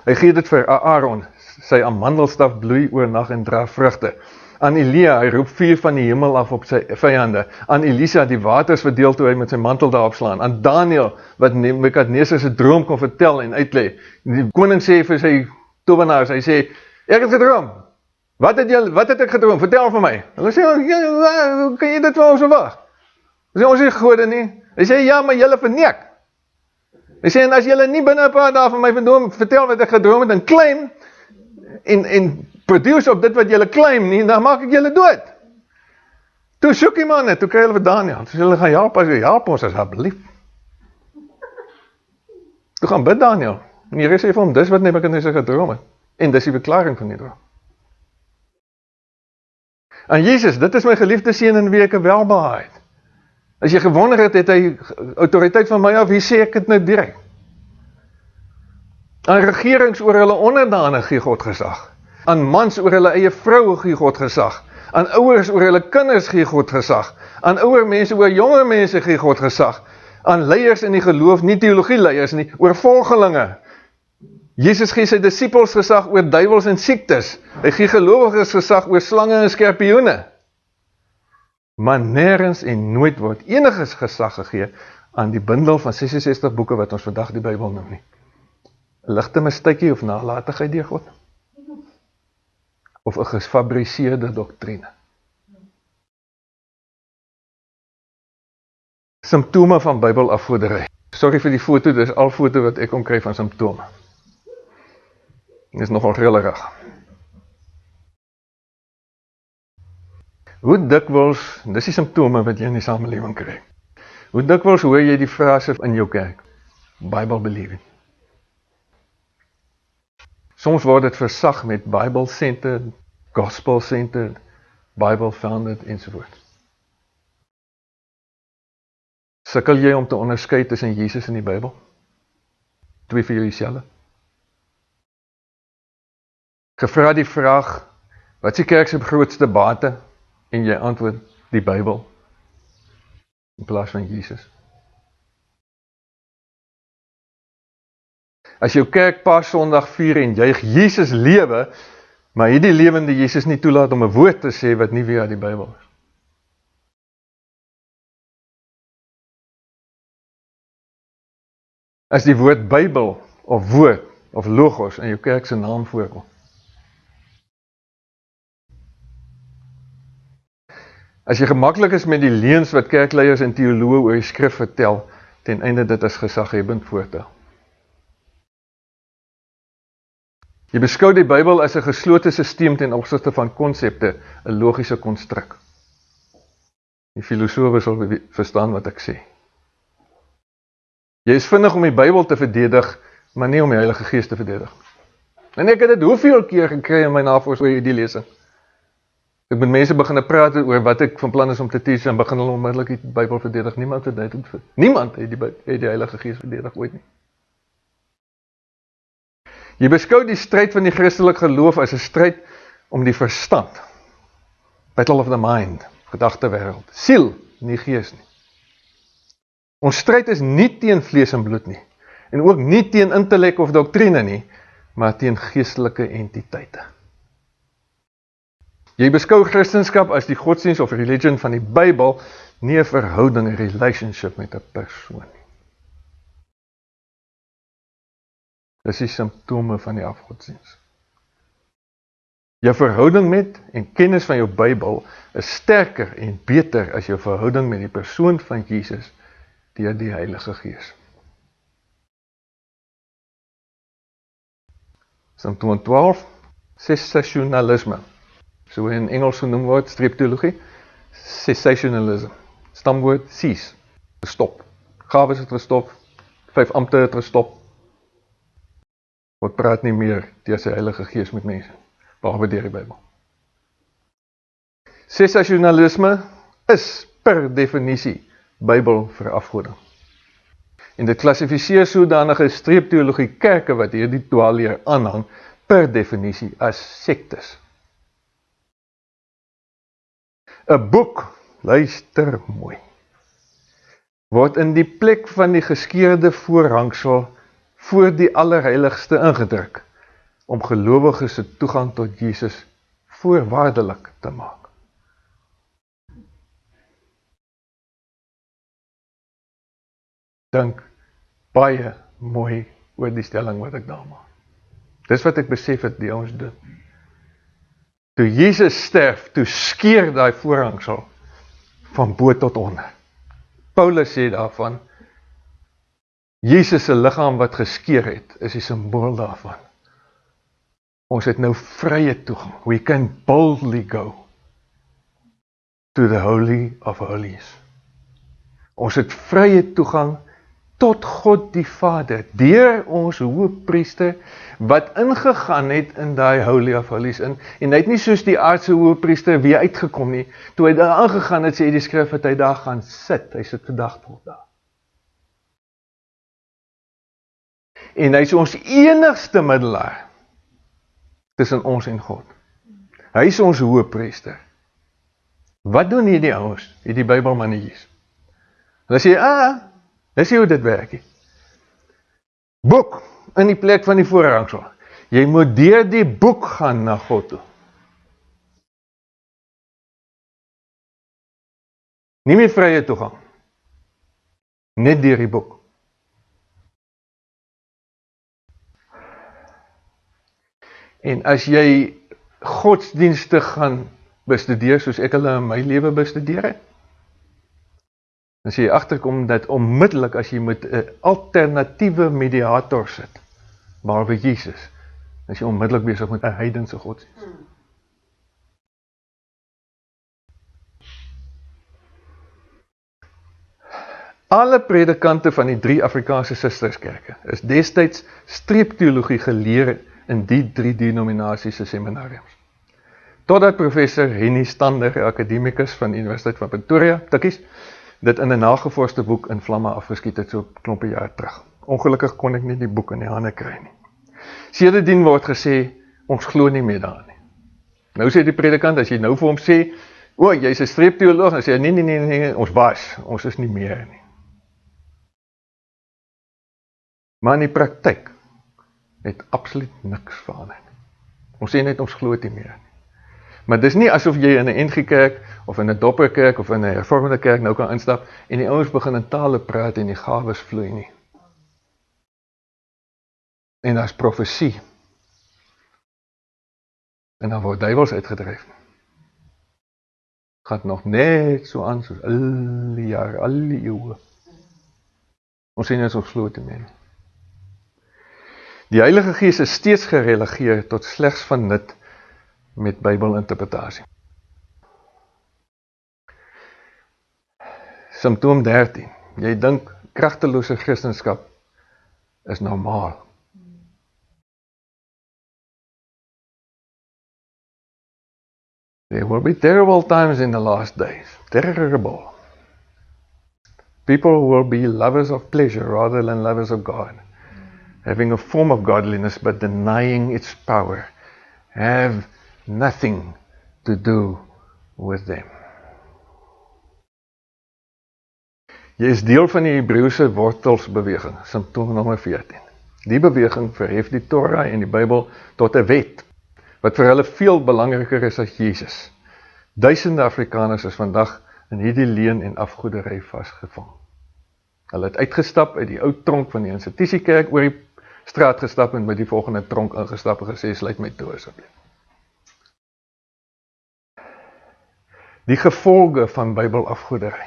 Hy gee dit vir Aaron, sy amandelstaf bloei oornag en dra vrugte. Aan Elia, hy roep vuur van die hemel af op sy vyande. Aan Elisa, die waters verdeel toe hy met sy mantel daarop slaan. Aan Daniel, wat Nebukadnesar se droom kon vertel en uitlê. Die koning sê vir sy towenaars, hy sê, ek het gedroom. Wat het ek gedroom? Vertel vir my. Hulle sê, hoe kan jy dit vir ons verwag? Hy sê, ons is gode nie. Hy sê, ja, maar julle verneek. Hy sê, en as julle nie binne 'n paar dae van my vertel wat ek gedroom het en claim, en produce op dit wat julle claim nie, dan maak ek julle dood. Toe soek die manne, toe kry hulle vir Daniel, toe sê hulle gaan help ons asseblief. Toe gaan bid Daniel, en die Here sê vir hom, dis wat Nebukadnesar gedroom het, en dis die verklaring van die droom. En Jesus, dit is my geliefde seun in wie ek welbehaag het. As jy gewonder het hy autoriteit van my af, wie sê ek het nou direk? Aan regerings oor hulle onderdane gee God gesag. Aan mans oor hulle eie vroue gee God gesag. Aan ouers oor hulle kinders gee God gesag. Aan ouer mense oor jonger mense gee God gesag. Aan leiers in die geloof, nie teologieleiers nie, oor volgelinge. Jesus gee sy disippels gesag oor duiwels en siektes. Hy gee gelowiges gesag oor slange en skorpioene. Maar nêrens en nooit word enige gesag gegee aan die bundel van 66 boeke wat ons vandag die Bybel noem nie. 'n Ligte mistytjie of nalatigheid deur God? Of 'n gefabriseerde doktrine? Simptome van Bybelafgoderry. Sorry vir die foto, dis al foto wat ek kon kry van simptome. Dit is nogal grillerig. Hoe dikwels, dis die simptome wat jy in die samelewing kry. Hoe dikwels hoor jy die frase in jou kerk? Bible believing. Soms word dit versag met Bible-centered, gospel-centered, Bible-founded ensovoort. Sukkel jy om te onderskei tussen Jesus en die Bybel? Twee vir jouself. Gevra die vraag, wat is die kerk se grootste bate? En jy antwoord, die Bybel, in plaas van Jesus. As jou kerk Paasondag vier en juig Jesus lewe, maar hierdie lewende Jesus nie toelaat om 'n woord te sê wat nie via die Bybel is. As die woord Bybel, of woord, of logos in jou kerk se naam voorkom. As jy gemaklik is met die leuns wat kerkleiers en teoloë oor die skrif vertel, ten einde dit as gesaghebend voortel. Jy beskou die Bybel as 'n geslote sisteem ten opsigte van konsepte, 'n logiese konstruk. Die filosofe sal verstaan wat ek sê. Jy is vinnig om die Bybel te verdedig, maar nie om die Heilige Gees te verdedig. En ek het dit hoeveel keer gekry in my navorsing oor die lesing. Ek met mense begin praat oor wat ek van plan is om te teach, en begin hulle onmiddellik die Bybel verdedig. Niemand het die Heilige Gees verdedig ooit nie. Jy beskou die stryd van die Christelike geloof as 'n stryd om die verstand. Battle of the mind, gedagtewêreld, siel, nie gees nie. Ons stryd is nie teen vlees en bloed nie, en ook nie teen intellek of doktrine nie, maar teen geestelike entiteite. Jy beskou Christendom as die godsdienst of religion van die Bybel, nie 'n verhouding, 'n relationship met 'n persoon nie. Dis die simptome van die afgodsdienst. Jou verhouding met en kennis van jou Bybel is sterker en beter as jou verhouding met die persoon van Jesus deur die Heilige Gees. Simptoom 12, cessationalisme. So in Engels genoem word, streepteologie, cessationalism. Stamwoord cease, gestop. Gawes het gestop, 5 ampte het gestop, God praat nie meer deur sy Heilige Gees met mense, behalwe deur die Bybel. Sensasionalisme is per definisie Bybel verafgoding. En dit klassifiseer sodanige streepteologie kerke wat hierdie dwaalleer aanhang per definisie as sektes. 'n Boek, luister mooi, word in die plek van die geskeurde voorhangsel voor die allerheiligste ingedruk, om gelowiges se toegang tot Jesus voorwaardelik te maak. Dink baie mooi oor die stelling wat ek daar maak. Dis wat ek besef het die ouens doen. Toe Jesus sterf, toe skeer daai voorhangsel van bo tot onder. Paulus sê daarvan, Jesus se liggaam wat geskeer het, is die simbool daarvan. Ons het nou vrye toegang. We can boldly go to the Holy of Holies. Ons het vrye toegang tot God die Vader, deur ons hoëpriester, wat ingegaan het in daai Holy of Holies in, en hy het nie soos die aardse hoëpriester weer uitgekom nie, toe hy daar aangegaan het, sê die skrif, dat hy daar gaan sit, hy sit gedagtevol daar. En hy is ons enigste middelaar, tussen ons en God. Hy is ons hoëpriester. Wat doen hierdie ouens, hierdie Bybelmannetjies? Hulle sê, dis hoe dit werk. Boek in die plek van die voorhangsel. Jy moet deur die boek gaan na God toe. Nie meer vrye toegang. Net deur die boek. En as jy godsdienste gaan bestudeer, soos ek hulle in my lewe bestudeer het, dan sê jy agterkom dat onmiddellik as jy met 'n alternatiewe mediator sit, behalwe Jesus, dan is jy onmiddellik besig met 'n heidense godsdienst. Alle predikante van die 3 Afrikaanse susterskerke is destyds streepteologie geleer in die 3 denominasies se seminariums. Totdat professor Henny Stander, 'n akademikus van die Universiteit van Pretoria, tikkies, dit in 'n nagevorsde boek in vlamme afgeskiet het so 'n klompie jaar terug. Ongelukkig kon ek nie die boek in die hande kry nie. Sedertdien word gesê, ons glo nie meer daarin nie. Nou sê die predikant, as jy nou vir hom sê, jy's 'n streepteoloog, dan sê hy, nee, ons is nie meer nie. Maar in die praktyk het absoluut niks verander. Ons sê net ons glo nie meer nie. Maar dis nie asof jy in 'n NG Kerk, of in 'n Dopperkerk, of in 'n hervormde kerk nou kan instap, en die ouens begin in tale praat en die gawes vloei nie. En daar's profesie. En dan word duiwels uitgedryf. Gaat nog net so aan, soos al die jare, al die eeue. Ons sê net ons glo nie meer nie. Die Heilige Gees is steeds gerelegeer tot slegs van nut met Bybelinterpretasie. Simptoom 13. Jy dink kragtelose Christendom is normaal. There will be terrible times in the last days. Terrible. People will be lovers of pleasure rather than lovers of God. Having a form of godliness but denying its power. Have nothing to do with them. Jy is deel van die Hebreëse wortelsbeweging, simptoom nommer 14. Die beweging verhef die Torah en die Bybel tot 'n wet, wat vir hulle veel belangriker is as Jesus. Duisende Afrikaners is vandag in hierdie leuen en afgoedery vasgevang. Hulle het uitgestap uit die ou tronk van die Institutiekerk, oor die straat gestap en met die volgende tronk ingestap en gesê, sluit my toe asseblief. Die gevolge van Bybelafgoedery.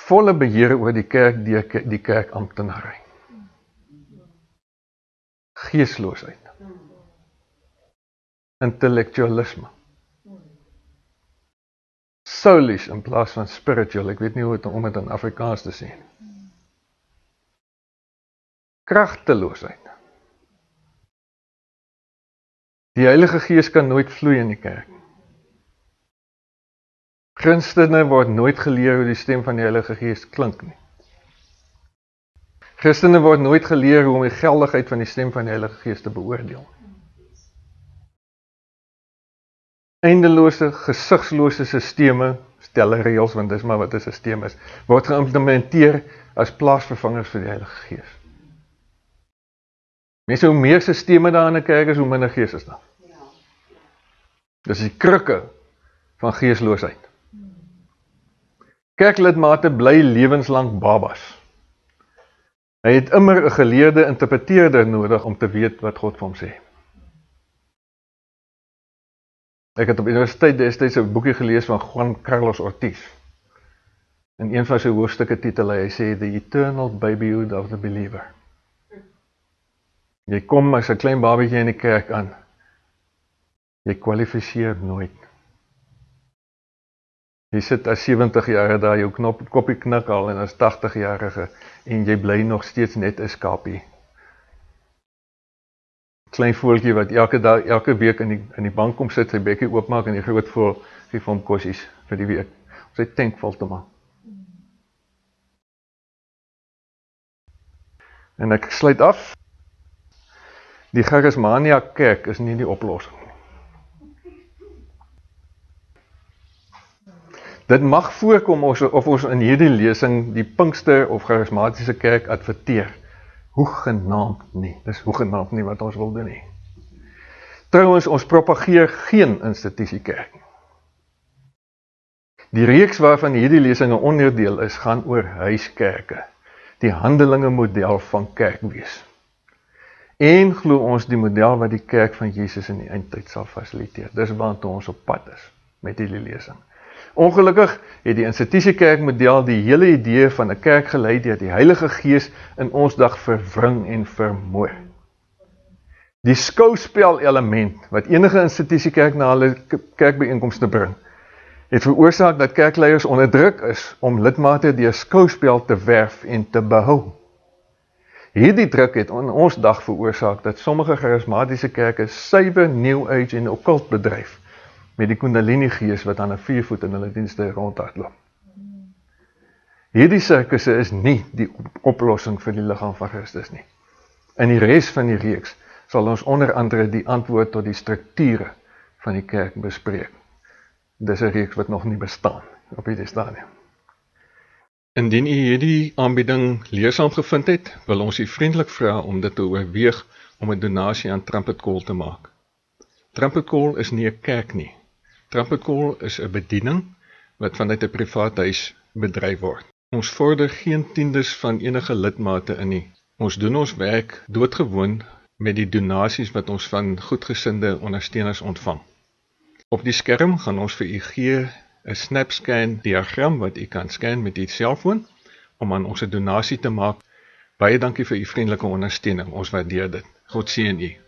Volle beheer oor die kerk deur die kerkamptenary. Geesloosheid. Intellektualisme. Soulish in plaas van spiritual. Ek weet nie hoe om dit in Afrikaans te sê. kragteloosheid. Die Heilige Gees kan nooit vloei in die kerk. Christene word nooit geleer hoe die stem van die Heilige Gees klink nie. Christene word nooit geleer hoe om die geldigheid van die stem van die Heilige Gees te beoordeel. Eindelose, gesigslose sisteme, stel reëls, want dis maar wat 'n sisteem is, word geïmplementeer as plaasvervangers vir die Heilige Gees. Mense, hoe meer sisteme daar in 'n kerk is, hoe minder gees is daar. Dis die krukke van geesloosheid. Kerklidmate bly lewenslang babas. Hy het immer 'n geleerde interpreteerder nodig om te weet wat God vir hom sê. Ek het op universiteit destyds 'n boekie gelees van Juan Carlos Ortiz. In een van sy hoofstukke titel hy sê The Eternal Babyhood of the Believer. Jy kom as 'n klein babietjie in die kerk aan. Jy kwalifiseer nooit. Jy sit as 70 jaar daar, jou koppie knik al en as 80-jarige en jy bly nog steeds net 'n skapie. Klein voeltjie wat elke week in die bank kom sit, sy bekkie oopmaak en die groot voel gee vir hom kossies vir die week, om sy tank vol te maak. En ek sluit af, die charismania kerk is nie die oplossing. Dit mag voorkom of ons in hierdie lesing die Pinkster of charismatiese kerk adverteer. Hoegenaamd nie. Dis hoegenaamd nie wat ons wil doen nie. Trouwens, ons propageer geen institusiekerk. Die reeks waarvan hierdie lesing 'n onderdeel is, gaan oor huiskerke. Die handelinge model van kerkwees. En glo ons die model wat die kerk van Jesus in die eindtyd sal fasiliteer. Dis waartoe ons op pad is met hierdie lesing. Ongelukkig het die institusiekerkmodel die hele idee van 'n kerk gelei deur die Heilige Gees in ons dag verwring en vermoor. Die skouspel element wat enige institusiekerk na hulle kerkbyeenkomste bring, het veroorsaak dat kerkleiers onder druk is om lidmate deur skouspel te werf en te behou. Hierdie druk het in ons dag veroorsaak dat sommige charismatiese kerke suiwer New Age en occult bedryf, met die Kundalini gees wat aan 'n 4 voet in hulle dienste rondhardloop. Hierdie sirkusse is nie die oplossing vir die liggaam van Christus nie. In die res van die reeks sal ons onder andere die antwoord tot die strukture van die kerk bespreek. Dis 'n reeks wat nog nie bestaan op hierdie stadium. Indien u hierdie aanbieding leersaam gevind het, wil ons u vriendelik vra om dit te oorweeg om 'n donasie aan Trumpet Call te maak. Trumpet Call is nie 'n kerk nie. Trumpet Call is 'n bediening wat vanuit 'n privaat huis bedryf word. Ons vorder geen tiendes van enige lidmate in nie. Ons doen ons werk doodgewoon met die donasies wat ons van goedgesinde ondersteuners ontvang. Op die skerm gaan ons vir u gee 'n snapscan diagram wat u kan scan met u selfoon om aan ons 'n donasie te maak. Baie dankie vir u vriendelike ondersteuning. Ons waardeer dit. God seën u.